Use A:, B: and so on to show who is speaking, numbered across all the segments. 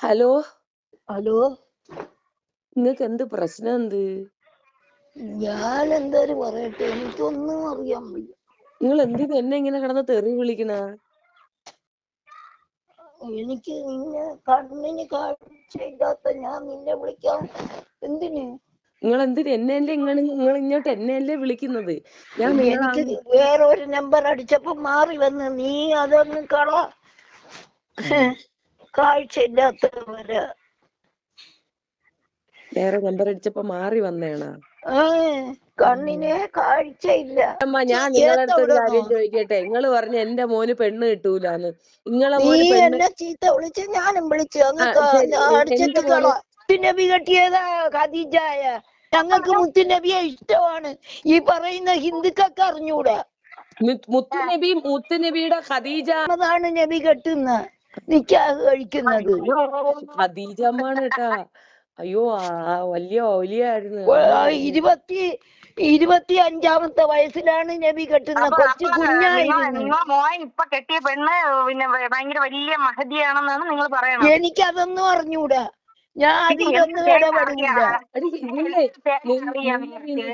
A: Hello,
B: hello,
A: നിങ്ങക്ക് എന്ത് പ്രശ്നം എന്ത്?
B: ഞാൻ എന്തായാലും പറയട്ടെ, എനിക്കൊന്നും അറിയാൻ വയ്യ.
A: നിങ്ങൾ എന്തിനാ എന്നെ ഇങ്ങനെ കിടന്ന് തെറി വിളിക്കണ?
B: എനിക്ക് നിന്നെ കണ്ണിന് കാഴ്ചയില്ലാത്ത ഞാൻ നിന്നെ വിളിക്കാം എന്തിന്?
A: നിങ്ങൾ എന്തിനാ എന്നെയല്ലേ നിങ്ങൾ ഇങ്ങോട്ട് എന്നെയല്ലേ വിളിക്കുന്നത്? ഞാൻ
B: എനിക്ക് വേറെ ഒരു നമ്പർ അടിച്ചപ്പോ മാറി വന്ന്, നീ അതൊന്നും കള. കാഴ്ചയില്ലാത്തവര്
A: വേറെ നമ്പർ അടിച്ചപ്പോ മാറി വന്നേണ.
B: കണ്ണിന് കാഴ്ചയില്ല.
A: അമ്മ, ഞാൻ നിങ്ങളുടെ അടുത്ത് ഒരു കാര്യം ചോദിക്കട്ടെ? നിങ്ങൾ പറഞ്ഞു എന്റെ മോന് പെണ്ണ് കിട്ടൂലെന്ന്. നിങ്ങളെ
B: നീ
A: മോന് പെണ്ണ്
B: എന്നെ ചീത്ത വിളിച്ച് ഞാനും വിളിച്ചു
A: എന്റെ മോന്
B: മുത്തുനബി കെട്ടിയതാ ഖദീജായ. ഞങ്ങൾക്ക് മുത്തുനബിയെ ഇഷ്ടമാണ്. ഈ പറയുന്ന ഹിന്ദുക്കൾക്ക് അറിഞ്ഞൂടാ.
A: മുത്തുനബിയുടെ ഖദീജ
B: അതാണ് നബി കെട്ടുന്ന നിക്കാഹ് കഴിക്കുന്നത്.
A: ഖദീജമ്മാണ് കേട്ടാ. അയ്യോ, വലിയ ഔലിയായിരുന്നു.
B: 25 വയസ്സിലാണ് നബി കെട്ടുന്ന. കൊച്ചു കുഞ്ഞായിരുന്നു.
C: മോൻ ഇപ്പൊ കെട്ടിയ പെണ്ണ് പിന്നെ ഭയങ്കര വലിയ മഹതിയാണെന്നാണ് നിങ്ങൾ പറയണത്.
B: എനിക്കതൊന്നും അറിഞ്ഞൂടാ. ഞാൻ അതിലൊന്നും ഇടപെടില്ല.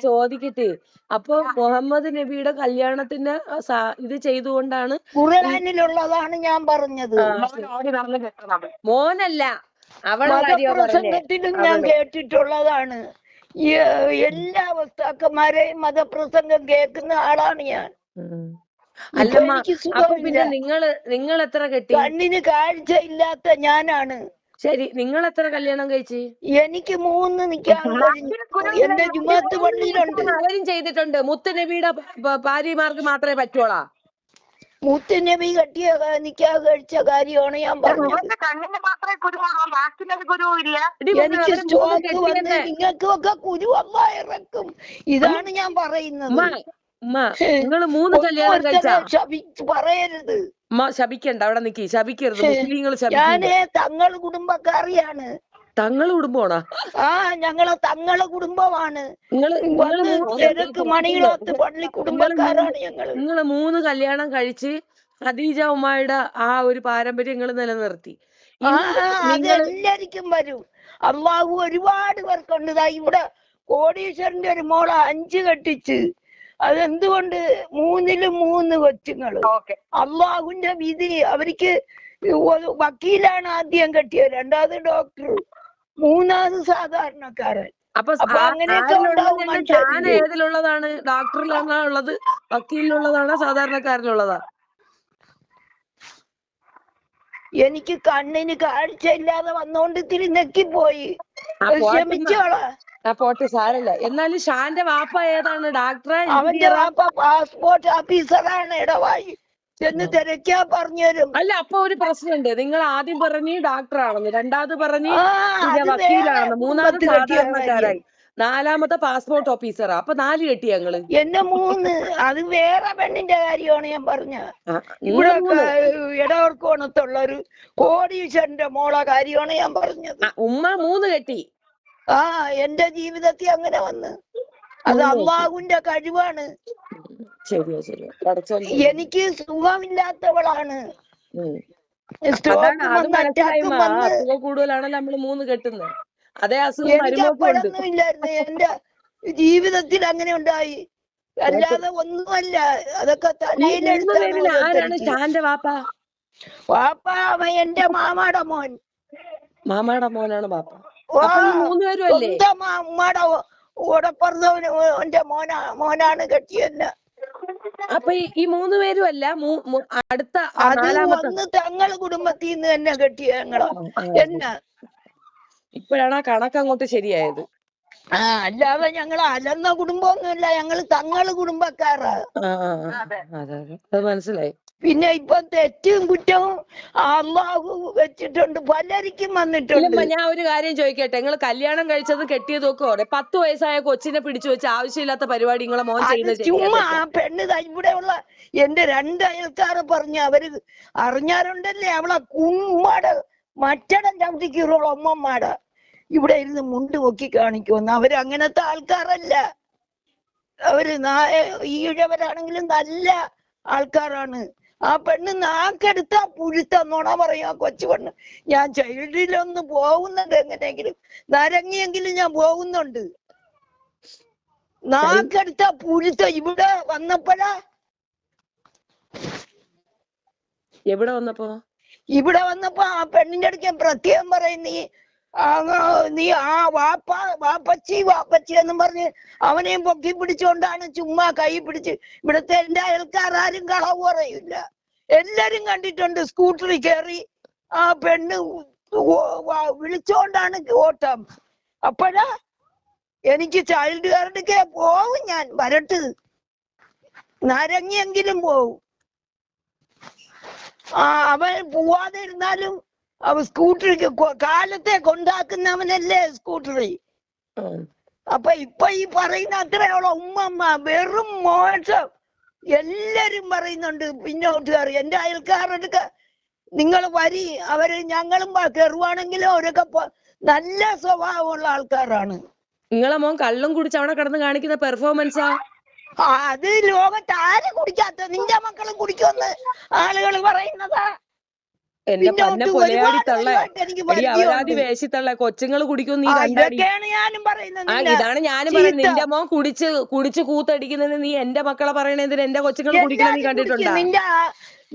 A: ചോദിക്കട്ടെ, അപ്പൊ മുഹമ്മദ് നബിയുടെ കല്യാണത്തിന് ഇത് ചെയ്തുകൊണ്ടാണ്
B: ഖുർആനിലുള്ളതാണ് ഞാൻ പറഞ്ഞത്.
A: മോനല്ല, അവളെ
B: മതപ്രസംഗത്തിലും ഞാൻ കേട്ടിട്ടുള്ളതാണ്. എല്ലാ വസ്താക്കന്മാരെയും മതപ്രസംഗം കേൾക്കുന്ന ആളാണ് ഞാൻ. എനിക്ക് സുഖമില്ല.
A: നിങ്ങൾ എത്ര കെട്ടി?
B: കണ്ണിന് കാഴ്ച ഇല്ലാത്ത ഞാനാണ്.
A: ശരി, നിങ്ങൾ എത്ര കല്യാണം കഴിച്ച്?
B: എനിക്ക് 3 നിക്കാഹ് കഴിഞ്ഞു. എന്റെ ജുമാഅത്ത് പള്ളിയിലുണ്ട്.
A: അവരും ചെയ്തിട്ടുണ്ട്. മുത്തുനബിയുടെ ഭാര്യമാർക്ക് മാത്രമേ പറ്റുള്ളൂ.
B: മുത്തുനബി കെട്ടിയ നിക്കാഹ് കഴിച്ച കാര്യമാണ് ഞാൻ പറഞ്ഞത്. എനിക്ക് സ്റ്റോക്ക് വന്ന് നിങ്ങൾക്കൊക്കെ കുരു ഇറക്കും. ഇതാണ് ഞാൻ പറയുന്നത്.
A: നിങ്ങൾ 3 കല്യാണം കഴിച്ചാ?
B: പറയരുത്.
A: ശപിക്കണ്ട, അവിടെ നിക്കി. ശപിക്കരുത്. മുസ്ലിങ്ങൾ
B: ഞാനേ തങ്ങൾ കുടുംബക്കാരിയാണ്.
A: തങ്ങള് കുടുംബമാണോ?
B: ഞങ്ങളെ തങ്ങളെ കുടുംബമാണ്. മണികളത്ത് പള്ളി കുടുംബക്കാരാണ് ഞങ്ങള്.
A: നിങ്ങൾ 3 കല്യാണം കഴിച്ച് ഖദീജ ഉമ്മയുടെ ആ ഒരു പാരമ്പര്യം നിങ്ങൾ നിലനിർത്തി.
B: അതെല്ലാരിക്കും വരും. അള്ളാഹു ഒരുപാട് പേർക്കുണ്ട്. ഇവിടെ കോടീശ്വരന്റെ ഒരു മോളെ 5 കെട്ടിച്ച്. അതെന്തുകൊണ്ട്? 3-ലും 3 കൊച്ചുങ്ങള്. അള്ളാഹുവിന്റെ വിധി. അവർക്ക് വക്കീലാണ് ആദ്യം കെട്ടിയത്, 2ാമത് ഡോക്ടർ, 3ാമത് സാധാരണക്കാരൻ.
A: അപ്പൊ അങ്ങനെയൊക്കെ ഏതിലുള്ളതാണ്? ഡോക്ടറിലാണോ ഉള്ളത്, വക്കീലിലുള്ളതാണോ, സാധാരണക്കാരിലുള്ളതാ?
B: എനിക്ക് കണ്ണിന് കാഴ്ച ഇല്ലാതെ വന്നോണ്ട് ഇത്തിരി നെക്കിപ്പോയി. ക്ഷമിച്ചോളാ.
A: പോട്ടെ, സാരല്ല. എന്നാലും ഷാന്റെ വാപ്പ ഏതാണ്? ഡോക്ടറെ?
B: അവന്റെ വാപ്പ പാസ്പോർട്ട് ഓഫീസറാണ്. ഇടവായി എന്ന് തിരക്കാ പറഞ്ഞുതരും.
A: അല്ല, അപ്പൊ ഒരു പ്രശ്നമുണ്ട്. നിങ്ങൾ ആദ്യം പറഞ്ഞ് ഡോക്ടറാണെന്ന്, 2ാമത് പറഞ്ഞ് വക്കീലാണെന്ന്, 3ാമത് സാധാരണക്കാരായി, 4ാമത്തെ പാസ്പോർട്ട് ഓഫീസറാ. അപ്പൊ 4 കെട്ടി ഞങ്ങള്.
B: എന്നെ 3. അത് വേറെ പെണ്ണിന്റെ കാര്യമാണ് ഞാൻ പറഞ്ഞ. ഇവിടെ ഇടവർക്കോണത്തുള്ള ഒരു കോടീശ്വരന്റെ മോളെ കാര്യമാണ് ഞാൻ പറഞ്ഞത്.
A: ഉമ്മ 3 കെട്ടി.
B: എന്റെ ജീവിതത്തിൽ അങ്ങനെ വന്ന്. അത് അള്ളാഹുവിന്റെ കഴിവാണ്. എനിക്ക് സുഖമില്ലാത്തവളാണ്.
A: കൂടുതലാണല്ലോ നമ്മള് 3 കെട്ടുന്നത്. അതേ അസുഖം
B: എനിക്ക് അപ്പോഴൊന്നും ഇല്ലായിരുന്നു. എന്റെ ജീവിതത്തിൽ അങ്ങനെ ഉണ്ടായി, അല്ലാതെ ഒന്നുമല്ല. അതൊക്കെ
A: ഷാന്റെ വാപ്പ
B: അവൻ എന്റെ മാമാടെ മോൻ.
A: മാമാടെ മോനാണ് വാപ്പ.
B: ഉമ്മയുടെ ഓടപ്പുറത്തവന് എന്റെ മോനാണ് കെട്ടിയല്ല.
A: അപ്പൊ ഈ 3 പേരും അല്ല, അടുത്ത
B: തങ്ങള് കുടുംബത്തിൽ നിന്ന് തന്നെ കെട്ടിയ ഞങ്ങളാ.
A: ഇപ്പോഴാണ് ആ കണക്ക് അങ്ങോട്ട് ശരിയായത്.
B: അല്ലാതെ ഞങ്ങൾ അലന്ന കുടുംബമൊന്നുമില്ല. ഞങ്ങള് തങ്ങള് കുടുംബക്കാരാ.
A: അത് മനസ്സിലായി.
B: പിന്നെ ഇപ്പൊ തെറ്റും കുറ്റവും അള്ളാഹു വെച്ചിട്ടുണ്ട്, പലരിക്കും വന്നിട്ടുണ്ട്.
A: ഞാൻ ഒരു കാര്യം ചോദിക്കട്ടെ? നിങ്ങൾ കല്യാണം കഴിച്ചത് കെട്ടിയതൊക്കെ 10 വയസ്സായ കൊച്ചിനെ പിടിച്ചു വെച്ച് ആവശ്യമില്ലാത്ത പരിപാടി നിങ്ങളെ മോൻ ചെയ്യുന്നത്
B: ചുമ്മാ. ആ പെണ്ണ് ഇവിടെയുള്ള എന്റെ 2 അയൽക്കാരെ പറഞ്ഞ് അവര് അറിഞ്ഞാറുണ്ടല്ലേ. അവളെ കുമ്മാടെ മറ്റടം ചവിട്ടിക്കീറോളം അമ്മമാടെ ഇവിടെ ഇരുന്ന് മുണ്ട് പൊക്കി കാണിക്കുമെന്ന്. അവര് അങ്ങനത്തെ ആൾക്കാരല്ല. അവര് ഈഴവരാണെങ്കിലും നല്ല ആൾക്കാരാണ്. ആ പെണ്ണ് നാക്കെടുത്താ പുഴുത്ത നുണ പറയാ കൊച്ചു പെണ്ണ്. ഞാൻ ചൈൽഡിലൊന്ന് പോകുന്നുണ്ട്, എങ്ങനെയെങ്കിലും നരങ്ങിയെങ്കിലും ഞാൻ പോകുന്നുണ്ട്. നാക്കെടുത്ത പുഴുത്ത. ഇവിടെ വന്നപ്പോഴാ
A: എവിടെ വന്നപ്പോ?
B: ഇവിടെ വന്നപ്പോ ആ പെണ്ണിന്റെ അടുത്ത് ഞാൻ പ്രത്യേകം പറയും, നീ ആ വാപ്പച്ചി എന്നും പറഞ്ഞ് അവനെയും പൊക്കി പിടിച്ചോണ്ടാണ് ചുമ്മാ കൈ പിടിച്ച്. ഇവിടുത്തെ എന്റെ അയൽക്കാരും കളവ് പറയില്ല, എല്ലാരും കണ്ടിട്ടുണ്ട്. സ്കൂട്ടറിൽ കയറി ആ പെണ്ണ് വിളിച്ചോണ്ടാണ് ഓട്ടം. അപ്പോഴാ എനിക്ക് ചൈൽഡ് കാർഡിക്കെ പോവും, ഞാൻ വരട്ട് നരങ്ങിയെങ്കിലും പോവും. അവൻ പോവാതെ ഇരുന്നാലും അവ സ്കൂട്ടറിക്ക് കാലത്തെ കൊണ്ടാക്കുന്നവനല്ലേ സ്കൂട്ടറിൽ. അപ്പൊ ഇപ്പൊ ഈ പറയുന്ന അത്രയോളം ഉമ്മമ്മ വെറും മോശം. എല്ലാരും പറയുന്നുണ്ട് പിന്നോട്ടുകാർ, എന്റെ അയൽക്കാരൊക്കെ നിങ്ങൾ വരി, അവര് ഞങ്ങളും കയറുവാണെങ്കിലും അവരൊക്കെ നല്ല സ്വഭാവമുള്ള ആൾക്കാരാണ്.
A: നിങ്ങളെ മോൻ കള്ളും കുടിച്ച് അവിടെ കിടന്ന് കാണിക്കുന്ന പെർഫോമൻസാ.
B: അത് ലോകത്ത് ആര് കുടിക്കാത്ത? നിന്റെ മക്കളും കുടിക്കുമെന്ന് ആളുകൾ പറയുന്നതാ.
A: എന്റെ പൊന്നെ കൊലയാടി തള്ള, അവരാതി വേശിത്തള്ള, കൊച്ചുങ്ങൾ കുടിക്കും നീ കണ്ടാടി.
B: ഞാനും പറയുന്നത്
A: ഇതാണ് ഞാനും പറയുന്നത്. നിന്റെ മോൻ കുടിച്ച് കൂത്തടിക്കുന്നതിന് നീ എന്റെ മക്കളെ പറയണതിന് എന്റെ കൊച്ചുങ്ങൾ കുടിക്കണം നീ കണ്ടിട്ടുണ്ടോ?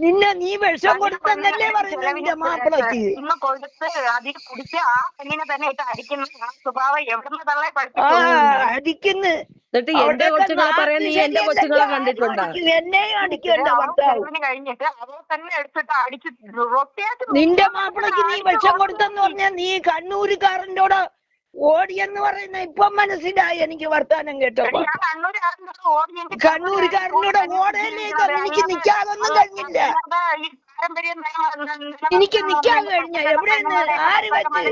B: നിന്നെ നീ വിഷം കൊടുത്തല്ലേ പറയുന്നത് നിന്റെ മാപ്പിളക്ക്.
C: കൊടുത്ത് അതിൽ കുടിച്ച് ആ പെണ്ണിനെ തന്നെ ഇട്ട് അടിക്കുന്ന ആ സ്വഭാവം എവിടുന്ന് തള്ളെ
B: അടിക്കുന്നു.
A: എന്നിട്ട് എന്റെ കൊച്ചുങ്ങളെ പറയാൻ നീ എന്റെ കൊച്ചുങ്ങളെ കണ്ടിട്ടുണ്ടോ?
B: എന്നെയും അടിക്കണ്ട ഭർത്താവ്
C: കഴിഞ്ഞിട്ട് അവരെ തന്നെ എടുത്തിട്ട് അടിച്ച് റൊട്ടിയായിട്ട്.
B: നിന്റെ മാപ്പിളക്ക് നീ വിഷം കൊടുത്തെന്ന് പറഞ്ഞാൽ നീ കണ്ണൂരുകാരൻ്റെ ഓടിയെന്ന് പറയുന്ന ഇപ്പൊ മനസ്സിലായി എനിക്ക് വർത്താനം കേട്ടപ്പോ. കണ്ണൂരുകാരനോട് ഓടയില്ലേ? എനിക്ക് നിക്കാതൊന്നും കഴിഞ്ഞില്ല. എനിക്ക് നിക്കാൻ കഴിഞ്ഞ എവിടെയെന്ന് ആര് വെച്ച്?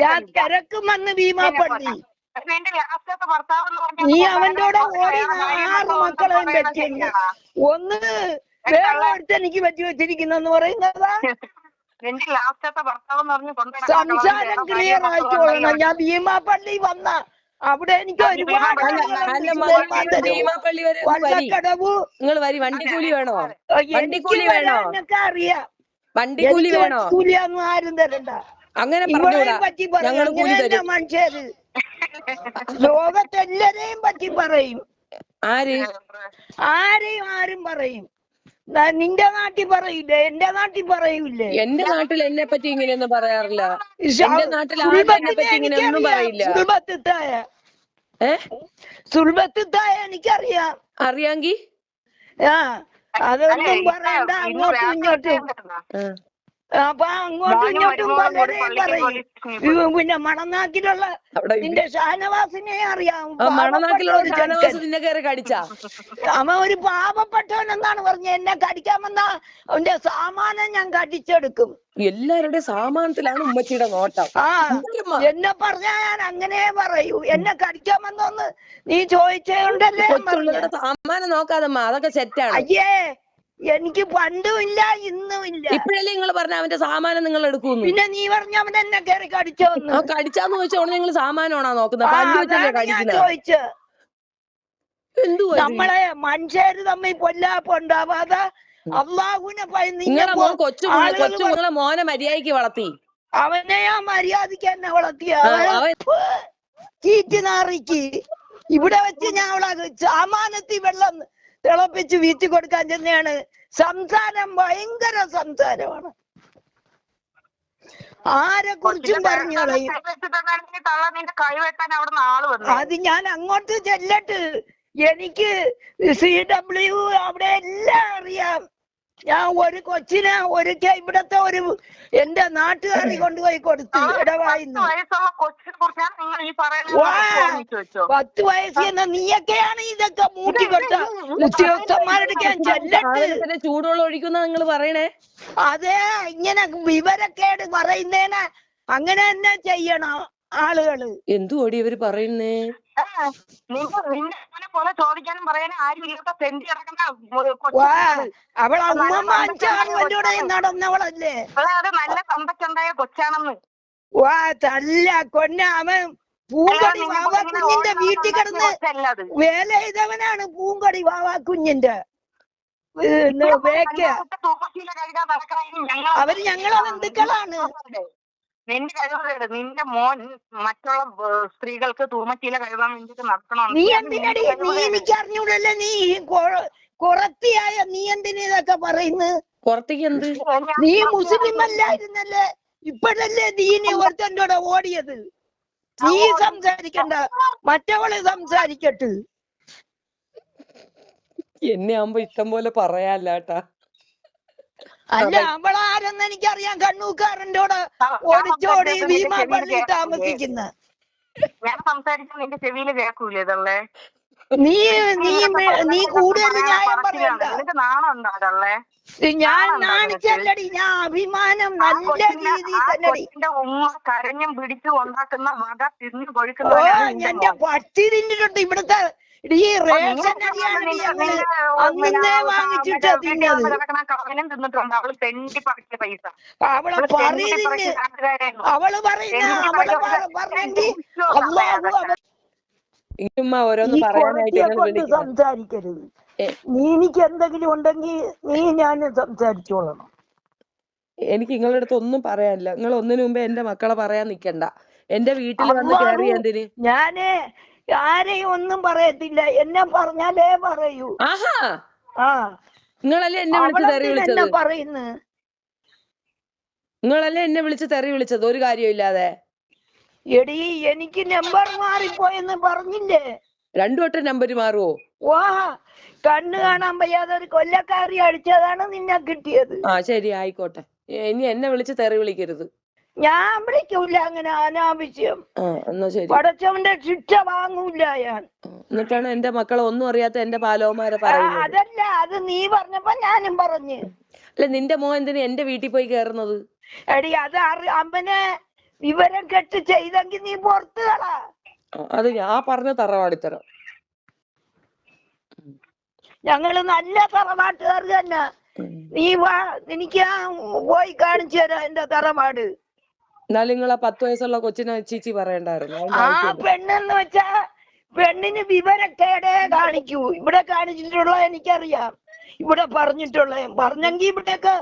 B: ഞാൻ തിരക്കും വന്ന് ഭീമാപ്പള്ളി. നീ അവൻ്റെ ഓടി 6 മക്കളെയും വെച്ചില്ല. ഒന്ന് വേറെ ഒരുത്തൻ എനിക്ക് വെച്ച് വെച്ചിരിക്കുന്നെന്ന് പറയുന്നതാ. സംസാരം ക്ലിയർ ആയിക്കോളണം. ഞാൻ ഭീമാപ്പള്ളി വന്ന അവിടെ എനിക്ക് ഒരുപാട് വള്ളക്കടവ്
A: വണ്ടിക്കൂലി വേണോ?
B: എന്നൊക്കെ അറിയാം.
A: വണ്ടിക്കൂലി വേണോ?
B: കൂലിയൊന്നും ആരും തരണ്ട.
A: അങ്ങനെ
B: പറ്റി പറയും മനുഷ്യര്. ലോകത്തെല്ലാരെയും പറ്റി പറയും. ആരും പറയും. നിന്റെ നാട്ടിൽ പറയില്ലേ? എന്റെ നാട്ടിൽ പറയൂലേ?
A: എന്റെ നാട്ടിൽ എന്നെ പറ്റി ഇങ്ങനെയൊന്നും പറയാറില്ല. എന്റെ നാട്ടിൽ എന്നെ പറ്റി ഇങ്ങനെയൊന്നും പറയില്ല.
B: സുൽബത്തായ എനിക്കറിയാം.
A: അറിയാങ്കി
B: അതൊന്നും പറയണ്ട. അങ്ങോട്ടും ഇങ്ങോട്ടും അപ്പൊ അങ്ങോട്ടും ഇങ്ങോട്ടും പലരെയും പറയും. പിന്നെ മണനാക്കിലുള്ള നിന്റെ ഷാനവാസിനെ അറിയാം. അവൻ ഒരു പാവപ്പെട്ടവനെന്നാണ് പറഞ്ഞത്. എന്നെ കടിക്കാമെന്നാ അവന്റെ സാമാനം ഞാൻ കടിച്ചെടുക്കും.
A: എല്ലാവരുടെ സാമാനത്തിലാണ് ഉമ്മച്ചിയുടെ നോട്ടം.
B: എന്നെ പറഞ്ഞാ ഞാൻ അങ്ങനെ പറയൂ. എന്നെ കടിക്കാമെന്നൊന്ന് നീ ചോദിച്ചോണ്ടല്ലേ
A: സാമാനം നോക്കാതമ്മ, അതൊക്കെ സെറ്റാണ്.
B: അയ്യേ, എനിക്ക് പണ്ടും ഇല്ല ഇന്നും ഇല്ല.
A: ഇപ്പഴല്ലേ നിങ്ങൾ പറഞ്ഞ അവന്റെ സാമാനം നിങ്ങൾ എടുക്കുന്നു.
B: പിന്നെ നീ പറഞ്ഞ അവൻ എന്നെ കയറി കടിച്ചോന്ന്.
A: കടിച്ചാന്ന് ചോദിച്ചോണ്ട് നിങ്ങൾ സാമാനമാണോ നോക്കുന്നത്?
B: ചോദിച്ച നമ്മളെ മനുഷ്യര് തമ്മിൽ പൊല്ലാപ്പുണ്ടാവാതെ അള്ളാഹുവിനെ
A: കൊച്ചുങ്ങളെ മോനെ മര്യാദയ്ക്ക് വളർത്തി.
B: അവനെയാ മര്യാദയ്ക്ക് എന്നെ വളർത്തിയ ചീറ്റി നാറിക്ക്. ഇവിടെ വെച്ച് ഞാൻ അവളെ സാമാനത്തിൽ വെള്ളം തിളപ്പിച്ച് വീഴ്ത്തി കൊടുക്കാൻ ചെന്നെയാണ്. സംസാരം ഭയങ്കര സംസാരമാണ്. ആരെ കുറിച്ചും പറഞ്ഞു കളയും. അത് ഞാൻ അങ്ങോട്ട് ചെല്ലട്ട്. എനിക്ക് CW അവിടെ എല്ലാം അറിയാം. ഞാൻ ഒരു കൊച്ചിനെ ഒരിക്കൽ ഇവിടത്തെ ഒരു എന്റെ നാട്ടുകാരി കൊണ്ടുപോയി കൊടുത്തു ഇടവായിന്ന്. 10 വയസ്സെന്ന നീയൊക്കെയാണ് ഇതൊക്കെ മൂട്ടിക്കൊട്ട ഉദ്യോഗസ്ഥന്മാരുടെ ചെല്ലട്ട്.
A: ചൂടുവെള്ളം ഒഴിക്കുന്ന നിങ്ങൾ പറയണേ.
B: അതെ, ഇങ്ങനെ വിവരക്കേട് പറയുന്നേനെ അങ്ങനെ തന്നെ ചെയ്യണം ആളുകള്.
A: എന്തുവാടി ഇവര് പറയുന്നേ?
C: ചോദിക്കാനും പറയാനും ആരും
B: അവളെ ഉമ്മൂടെ നടന്നവളല്ലേ?
C: നല്ല സമ്പത്തുണ്ടായ കൊച്ചാണെന്ന്.
B: തല്ല കൊന്ന അവൻ പൂങ്കടി വാവാക്കുഞ്ഞിന്റെ വീട്ടിൽ കിടന്ന് വേല ചെയ്തവനാണ്. പൂങ്കടി വാവാക്കുഞ്ഞിന്റെ വേക്ക
C: തൂപ്പശീല കഴുകാൻ നടക്കണ ഞങ്ങൾ
B: അവര് ഞങ്ങളെ ബന്ധുക്കളാണ്.
C: നിന്റെ കഴിവുകേട്. നിന്റെ മോൻ മറ്റുള്ള സ്ത്രീകൾക്ക് തൂമശീല കഴുകാൻ വേണ്ടിട്ട് നടക്കണം.
B: നീ എന്തിനടി നീ എനിക്ക് അറിഞ്ഞൂടല്ലേ നീ കുറത്തിയായ നീ എന്തിനാ ഇതൊക്കെ പറയുന്നത്?
A: പുറത്തേക്ക് എന്ത്?
B: നീ മുസ്ലിം അല്ലായിരുന്നല്ലേ, ഇപ്പോഴല്ലേ ദീനി ഒരുത്തൻ്റെ കൂടെ ഓടിയത്? നീ സംസാരിക്കണ്ട, മറ്റവള് സംസാരിക്കട്ട്.
A: എന്നെ ആവുമ്പോ ഇഷ്ടം പോലെ പറയാല്ലാട്ടാ.
B: അല്ല അവളാരെന്ന് എനിക്കറിയാം. കണ്ണൂക്കാരൻ്റെ കൂടെ ഓടിച്ചോടി ഭീമാപള്ളി താമസിക്കുന്ന.
C: ഞാൻ സംസാരിക്കാൻ നിന്റെ ചെവിയില് കേൾക്കൂലേ ഇതല്ലേ?
B: നീ നീ നീ കൂടുതൽ ന്യായം പറയണ്ട.
C: നിനക്ക് നാണം ഉണ്ടോ അതല്ലേ?
B: ഞാൻ നാണിച്ചല്ലടി, ഞാൻ അഭിമാനം നല്ല രീതിയിൽ തന്നെടി.
C: ഉമ്മ കരഞ്ഞും പിടിച്ചു ഉണ്ടാക്കുന്ന വക തിന്നു
B: ഓ
C: കൊഴുക്കുന്ന
B: എന്റെ പട്ടി തിന്നിട്ടുണ്ട് ഇവിടുത്തെ ഈ റേഷൻ അരിയാണ് ഞങ്ങള് അന്നേ വാങ്ങിച്ചിട്ടാ തിന്നത്.
C: തിന്നിട്ടുണ്ട്. അവള് തെണ്ടി പറിച്ച പൈസ
B: അവളെ പറയുന്നതിന് അവള് പറഞ്ഞെങ്കിൽ അള്ളാഹു
A: ഇങ്ങുമ്മ ഓരോന്ന്
B: ഈ
A: പറയാനായിട്ട്
B: കുറത്തിയെ
A: നിങ്ങൾ
B: കൊണ്ട്
A: വിളിക്കണം.
B: സംസാരിക്കരുത്. നീ എനിക്ക് എന്തെങ്കിലും ഉണ്ടെങ്കിൽ നീ ഞാൻ സംസാരിച്ചോളണം.
A: എനിക്ക് നിങ്ങളുടെ അടുത്ത് ഒന്നും പറയാനില്ല. നിങ്ങൾ ഒന്നിനു മുമ്പേ എന്റെ മക്കളെ പറയാൻ നിക്കണ്ട. എന്റെ വീട്ടിൽ വന്ന് കയറി എന്തിന്?
B: ഞാന് ആരെയും ഒന്നും പറയത്തില്ല, എന്നെ പറഞ്ഞാലേ പറയൂ.
A: ആഹാ,
B: ആ
A: നിങ്ങളല്ലേ എന്നെ വിളിച്ച് തെറി വിളിച്ചത്?
B: എന്നെ പറയുന്നു.
A: നിങ്ങളല്ലേ എന്നെ വിളിച്ച് തെറി വിളിച്ചത് ഒരു കാര്യമില്ലാതെ?
B: എടി എനിക്ക് നമ്പർ മാറിപ്പോയെന്ന് പറഞ്ഞില്ലേ?
A: 2 വട്ടം നമ്പർ മാറുവോ?
B: വാ കണ്ണ് കാണാൻ വയ്യാതെ ഒരു കൊല്ലക്കാരി അടിച്ചതാണ് നിന്നെ കിട്ടിയത്.
A: ആ ശരി, ആയിക്കോട്ടെ. ഇനി എന്നെ വിളിച്ച് തെറി വിളിക്കരുത്.
B: ഞാൻ വിളിക്കൂല അങ്ങനെ അനാവശ്യം.
A: എന്നാ ശരി.
B: പടച്ചവന്റെ ശിക്ഷ വാങ്ങൂല ഞാൻ.
A: എന്നിട്ടാണ് എന്റെ മക്കളെ ഒന്നും അറിയാത്ത എന്റെ പാലോമാരെ പറയുന്നത്.
B: അതല്ല, അത് നീ പറഞ്ഞപ്പോ ഞാനും പറഞ്ഞു.
A: അല്ല, നിന്റെ മോൻ എന്തിനാ എന്റെ വീട്ടിൽ പോയി കേറുന്നത്?
B: എടി അത് അമ്മനെ വിവരം കെട്ട് ചെയ്തെങ്കിൽ നീ പുറത്തു കളാ.
A: അത് ഞാൻ പറഞ്ഞ തറവാടിത്തരം.
B: ഞങ്ങള് നല്ല തറവാട്ടുകാർ തന്നെ. നീ വാ, എനിക്ക് പോയി കാണിച്ചു തരാം എന്റെ തറവാട്.
A: എന്നാലും നിങ്ങൾ ആ 10 വയസ്സുള്ള കൊച്ചിനെ ചീച്ചി പറയണ്ടായിരുന്നു.
B: ആ പെണ്ണെന്ന് വെച്ചാ പെണ്ണിന് വിവരക്കേടേ കാണിക്കൂ. ഇവിടെ കാണിച്ചിട്ടുള്ള എനിക്കറിയാം, ഇവിടെ പറഞ്ഞെങ്കിൽ ഇവിടെയൊക്കെ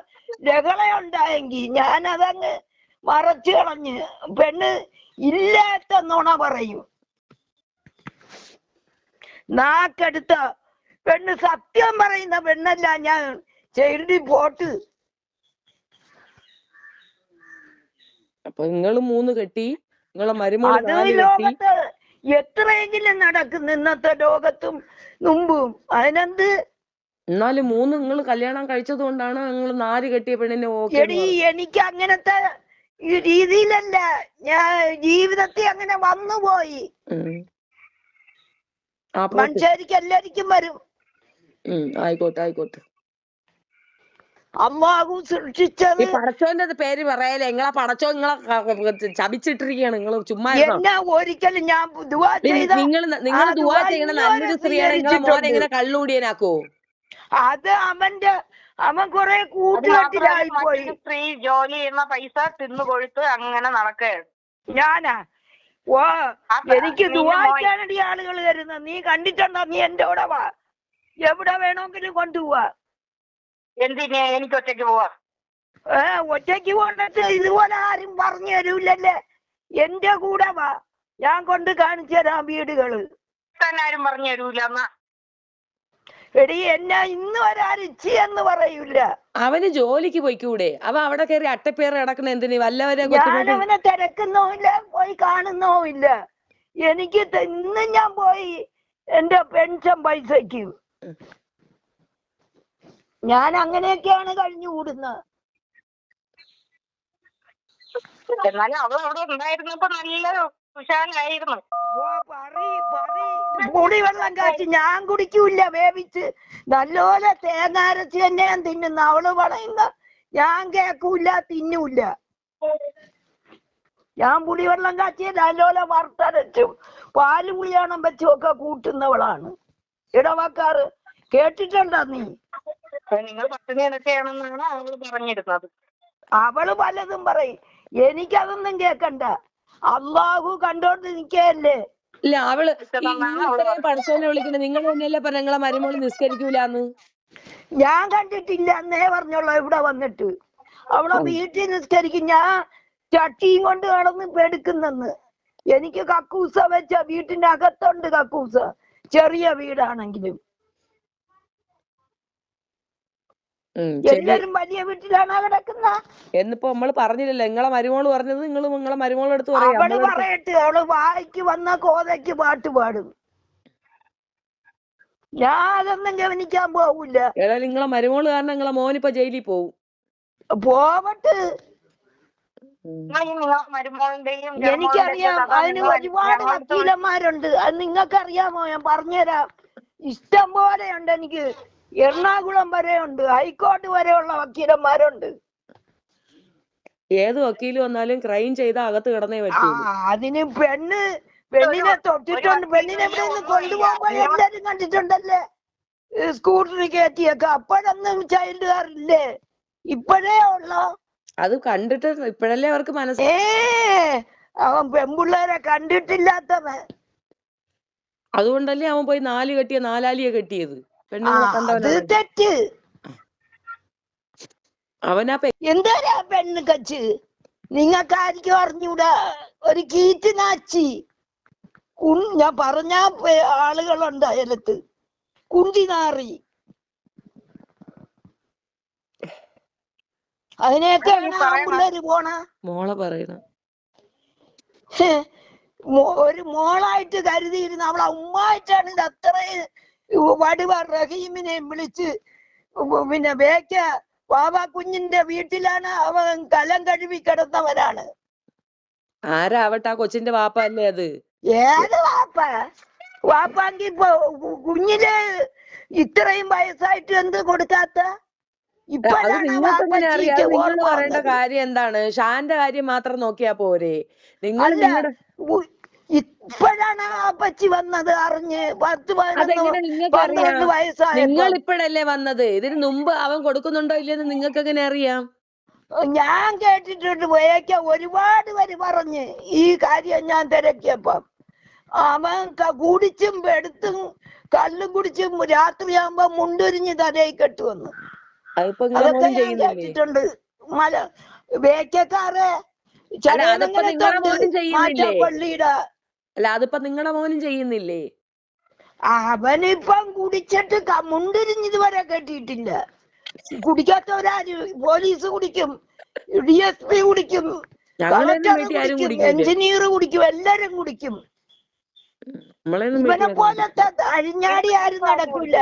B: ലഹളയുണ്ടായെങ്കിൽ ഞാൻ അതങ്ങ് മറച്ചു കളഞ്ഞ്. പെണ്ണ് ഇല്ലാത്ത നുണ പറയും. നാക്കെടുത്ത പെണ്ണ് സത്യം പറയുന്ന പെണ്ണല്ല ഞാൻ. ചെറുതി പോട്ട്.
A: അപ്പൊ നിങ്ങള് 3 കെട്ടി, നിങ്ങളെ മരുമോള്
B: അത്
A: 4 കെട്ടി.
B: ലോകത്ത് എത്രയെങ്കിലും നടക്കുന്നു ഇന്നത്തെ ലോകത്തും മുമ്പും. അതിനെന്ത്?
A: എന്നാലും 3 നിങ്ങൾ കല്യാണം കഴിച്ചത് കൊണ്ടാണ് നിങ്ങൾ 4 കെട്ടിയ പെണ്ണിനെ ഓക്കെ.
B: എടി എനിക്ക് അങ്ങനത്തെ ഈ രീതിയിലല്ല, ഞാൻ ജീവിതത്തിൽ അങ്ങനെ വന്നുപോയി. മനുഷ്യർക്ക് എല്ലാവർക്കും വരും.
A: ആയിക്കോട്ടെ ആയിക്കോട്ടെ.
B: അള്ളാഹു സൃഷ്ടിച്ചത്.
A: ഈ പടച്ചോന്റെ പേര് പറയാലേ, നിങ്ങളെ പടച്ചോ നിങ്ങളെ ചതിച്ചിട്ടിരിക്കുകയാണ്. നിങ്ങൾ ചുമ്മാ
B: എന്നാ ഒരിക്കലും ഞാൻ ദുആ ചെയ്ത
A: നിങ്ങൾ ദുആ ചെയ്യണ നല്ലൊരു സ്ത്രീയാണ്. നിങ്ങളെ മോനെ എങ്ങനെ കള്ളുകൂടിയനാക്കോ?
B: അത് അവൻ കുറെ കൂട്ടുകെട്ടിലായി പോയി.
C: സ്ത്രീ ജോലി ചെയ്യുന്ന പൈസ തിന്നു കൊഴുത്ത് അങ്ങനെ നടക്കുകയാണ്.
B: ഞാനാ ഓ എനിക്ക് ദുആ ചെയ്യാനടി ആളുകൾ വരുന്നത് നീ കണ്ടിട്ടുണ്ടോ? നീ എന്റെ കൂടെ വാ, എവിടെ വേണമെങ്കിലും കൊണ്ടുപോവാ.
C: എന്തിനെ? എനിക്ക് ഒറ്റയ്ക്ക് പോവാ.
B: ഒറ്റയ്ക്ക് കൊണ്ടിട്ട് ഇതുപോലെ ആരും പറഞ്ഞു തരൂലല്ലേ. എന്റെ കൂടെ വാ, ഞാൻ കൊണ്ട് കാണിച്ചു തരാം വീടുകള്.
C: ആരും പറഞ്ഞു തരൂല.
B: എടി എന്നെ ഇന്ന് വരാൻ ഇച്ഛയെന്ന് പറയൂല.
A: അവന് ജോലിക്ക് പോയിക്കൂടെ? അവൻ അവിടെ കയറി അട്ടപ്പേറ് കിടക്കണ എന്തിന്? വല്ലവരെ
B: ഞാൻ അവനെ തിരക്കുന്നോയില്ല, പോയി കാണുന്നോയില്ല. എനിക്ക് ഇന്ന് ഞാൻ പോയി എന്റെ പെൻഷൻ പൈസക്ക്. ഞാൻ അങ്ങനെയൊക്കെയാണ് കഴിഞ്ഞു കൂടുന്നത്.
C: എന്നാലും അവൾ അവിടെ ഉണ്ടായിരുന്നപ്പോ നല്ല ഉഷാനായിരുന്നു.
B: കുടിവെള്ളം കാച്ചി ഞാൻ കുടിക്കൂല, വേവിച്ച് നല്ലപോലെ തേങ്ങ അരച്ച് തന്നെ ഞാൻ തിന്നുന്ന. അവള് പറയുന്ന ഞാൻ കേക്കൂല, തിന്നൂല. ഞാൻ കുടിവെള്ളം കാച്ചി നല്ലപോലെ വറുത്തരച്ചും പാല് പുളിയാണം വെച്ചും ഒക്കെ കൂട്ടുന്നവളാണ്. ഇടവക്കാറ് കേട്ടിട്ടുണ്ടോ നീ?
C: നിങ്ങൾ പട്ടിണി കിടക്കുകയാണെന്നാണ് അവള് പറഞ്ഞിരുന്നത്.
B: അവള് പലതും പറയും, എനിക്കതൊന്നും കേക്കണ്ട. അള്ളാഹു കണ്ടോണ്ട് നിക്കല്ലേ.
A: ഇല്ല, അവള് പടച്ചോനെ വിളിക്കണേ. നിങ്ങൾ തന്നെയല്ലേ പറഞ്ഞ നിങ്ങളെ മരുമോള് നിസ്കരിക്കൂലെന്ന്.
B: ഞാൻ കണ്ടിട്ടില്ല എന്നേ പറഞ്ഞോളൂ ഇവിടെ വന്നിട്ട്. അവളെ വീട്ടിൽ നിസ്കരിക്കും. ഞാൻ ചട്ടിയും കൊണ്ട് കടന്ന് പെടുക്കുന്നെന്ന്. എനിക്ക് കക്കൂസ വെച്ച വീട്ടിന്റെ അകത്തുണ്ട് കക്കൂസ, ചെറിയ വീടാണെങ്കിലും. എല്ലാരും വലിയ വീട്ടിലാണ് കിടക്കുന്ന.
A: എന്നിപ്പോ നമ്മള് പറഞ്ഞില്ലല്ലോ, നിങ്ങളെ മരുമോള് പറഞ്ഞത് നിങ്ങളെ മരുമോളെടുത്ത്
B: അവള് പറയട്ടെ, അവള് വായിക്ക് വന്ന കോതയ്ക്ക് പാട്ട് പാടും. ഞാൻ അതൊന്നും ഗവനിക്കാൻ പോവില്ല.
A: ഏതായാലും നിങ്ങളെ മരുമോള് കാരണം നിങ്ങളെ മോനിപ്പോ ജയിലിൽ പോവും.
B: പോവട്ട്.
C: മരുമോളുടെയും
B: എനിക്കറിയാം, അതിന് ഒരുപാട് വക്കീലന്മാരുണ്ട്. അത് നിങ്ങൾക്കറിയാമോ? ഞാൻ പറഞ്ഞുതരാം. ഇഷ്ടം പോലെയുണ്ട്. എനിക്ക് എറണാകുളം വരെ ഉണ്ട്, ഹൈക്കോടതി വരെയുള്ള വക്കീലന്മാരുണ്ട്.
A: ഏത് വക്കീല് വന്നാലും ക്രൈം ചെയ്ത അകത്ത് കിടന്നേ പറ്റൂ.
B: അതിന് പെണ്ണിനെ തൊട്ടിട്ടുണ്ട്. പെണ്ണിനെ ഇവിടെ നിന്ന് കൊണ്ടുപോകുമ്പോ എല്ലാരും കണ്ടിട്ടുണ്ടല്ലേ, സ്കൂട്ടറിൽ കയറ്റിയൊക്കെ. അപ്പോഴൊന്നും ചൈൽഡുകാരില്ലേ? ഇപ്പോഴേ ഉള്ളോ?
A: അത് കണ്ടിട്ട് ഇപ്പോഴല്ലേ അവർക്ക്
B: അവൻ പെൺപിള്ളേരെ കണ്ടിട്ടില്ലാത്തവൻ.
A: അതുകൊണ്ടല്ലേ അവൻ പോയി 4 കെട്ടിയ 4 ആലിയെ കെട്ടിയത്. പെണ്ണുങ്ങളെ കണ്ടവനാ.
B: തെറ്റ്.
A: അവനാ
B: എന്തായാ പെണ്ണ് കച്ച്? നിങ്ങൾക്കായിരിക്കും അറിഞ്ഞൂടാ. ഒരു കീറ്റിനാച്ചി ഞാൻ പറഞ്ഞ ആളുകളുണ്ട് അയലത്ത്. കുന്തിനാറി. അതിനെയൊക്കെ പിള്ളേര് പോണ
A: മോളെ പറയണ
B: ഒരു മോളായിട്ട് കരുതിയിരുന്ന അവളെ ഉമ്മായിട്ടാണ് ഇത് അത്രയും. വടുവ റഹീമിനെ വിളിച്ച് പിന്നെ വാവ കുഞ്ഞിന്റെ വീട്ടിലാണ് അവൻ കലം കഴുകി കിടന്നവനാണ്.
A: ആരാവട്ടെ, ആ കൊച്ചിന്റെ വാപ്പ അല്ലേ അത്?
B: ഏത് വാപ്പാങ്കി ഇപ്പൊ കുഞ്ഞിന് ഇത്രയും വയസ്സായിട്ട് എന്ത് കൊടുക്കാത്ത?
A: അത് നിങ്ങൾക്ക് എങ്ങനെ അറിയാം? നിങ്ങൾ പറയേണ്ട കാര്യം എന്താണ്? ഷാന്റെ കാര്യം മാത്രം നോക്കിയാ പോരെ? നിങ്ങൾ
B: ഇപ്പോഴാണ് ആ പച്ചി വന്നത് അറിഞ്ഞ്. 10-11 വയസ്സായ.
A: നിങ്ങൾ ഇപ്പോഴല്ലേ വന്നത്? ഇതിന് മുമ്പ് അവൻ കൊടുക്കുന്നുണ്ടോ ഇല്ലെന്ന് നിങ്ങൾക്ക് എങ്ങനെ അറിയാം?
B: ഞാൻ കേട്ടിട്ടുണ്ട്. ഒരുപാട് പേര് പറഞ്ഞ് ഈ കാര്യം ഞാൻ തിരക്കിയപ്പം. അവൻ കുടിച്ചും എടുത്തും കള്ളും കുടിച്ചും രാത്രിയാകുമ്പോ മുണ്ടൊരിഞ്ഞ് തലയിൽ കെട്ടുവന്നു. അതൊക്കെ ഞാൻ കേട്ടിട്ടുണ്ട്. വേക്കക്കാരെ പള്ളിയുടെ.
A: അല്ല, അതിപ്പോ നിങ്ങളുടെ മോനും ചെയ്യുന്നില്ലേ?
B: അവനിപ്പം കുടിച്ചിട്ട് മുണ്ടിരിഞ്ഞത് വരെ കെട്ടിയിട്ടില്ല. കുടിക്കാത്തവരാര്? പോലീസ് കുടിക്കും, DSP കുടിക്കും, കളക്ടർ കുടിക്കും, എഞ്ചിനീയർ കുടിക്കും, എല്ലാരും കുടിക്കും. ഇവനെ പോലത്തെ അഴിഞ്ഞാടി ആരും നടക്കൂല.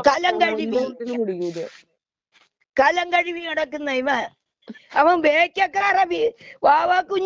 B: കലം കഴുകി നടക്കുന്ന ഇവൻ. അവൻ വേക്കക്കാര വാവാ കുഞ്ഞു